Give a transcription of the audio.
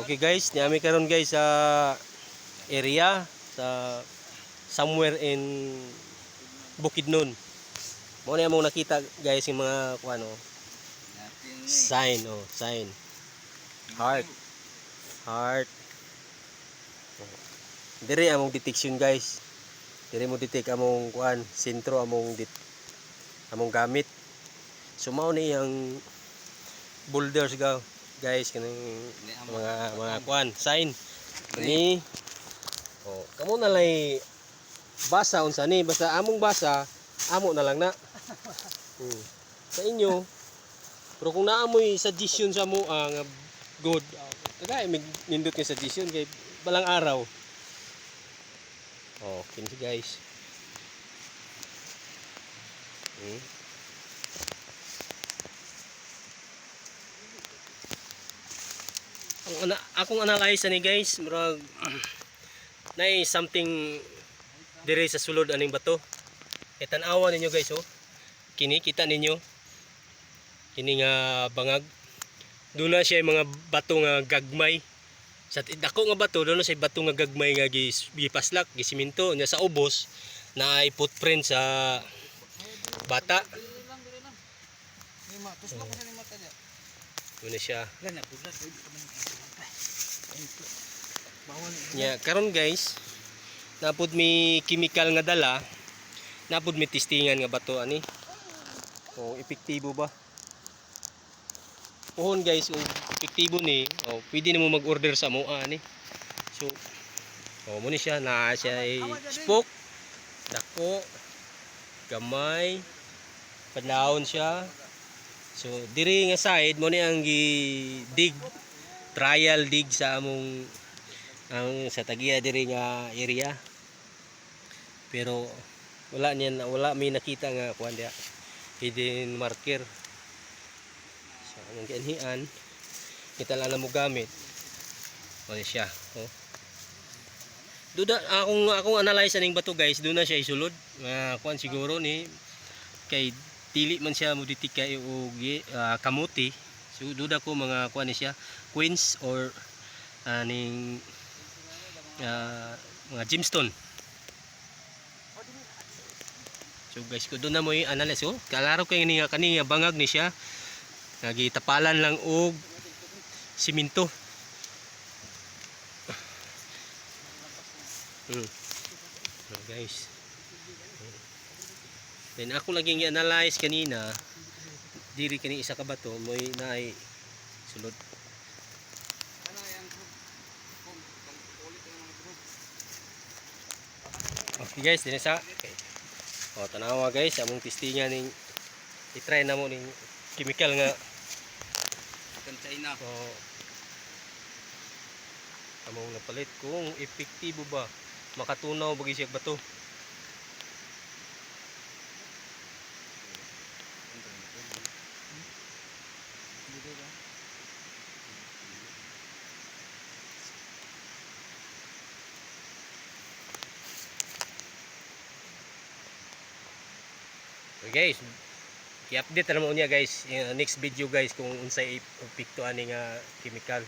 Okay guys, niami karon guys sa area sa somewhere in Bukidnon. Mo na among nakita guys yung mga kuano sign sign. Heart. Heart. Dire among detection guys. Dire mo detect among kuan, sentro among among gamit. So mao ni ang boulders guys kanang mga kuan sign. Ni kamo na lay basa unsa ni basta among basa amo na lang na. Sa inyo pero kung naamoy suggestion sa mo nga good kagay nindot nga suggestion kay balang araw. Kinsi guys. Akong analyze ani guys, murag nay something dire sa sulod aning bato. Tan-awa ninyo guys Kini kita ninyo. Kini nga bangag. Doon na siya mga bato nga gagmay. Sa dako nga bato, doon na siya bato nga gagmay nga gipaslak, gisiminto nya sa ubos na ay footprint sa bata. Doon na siya. Karon guys, napud mi chemical nga dala, napud mi testingan nga bato ani. Epektibo ba? Pohon guys, kung epektibo ni, pwede nimo mag-order sa mo ani. So, mo ni siya na siya ay spoke, dako, gamay, padlawon siya. So, diri nga side mo ni ang dig trial dig sa among sa tagiya diri nga area. Pero wala may nakita nga kuan dia hidden marker. So among gianhian kita lang na mo gamit. Wala siya. Duda akong analyze aning bato guys, do na siya isulod. Kuan siguro ni kay dili man siya mo ditikay og kamuti. So duda ko mga kuan ni siya queens or aning mga gemstone. So guys, ko doon na mo i-analyze kalaro kay ni kani bangag ni siya. Nagitapalan lang og siminto. Guys. Then ako laging i-analyze kanina diri kani isa ka bato mo naay sulod. Okay guys, dinisa. Okay. Tanawa guys, among testingan ning i-try na mo ning chemical nga China. Among napalit kung epektibo ba makatunaw bagi siya bato. Okay guys, i-update na mo niya guys next video guys kung unsay epekto ani nga chemical.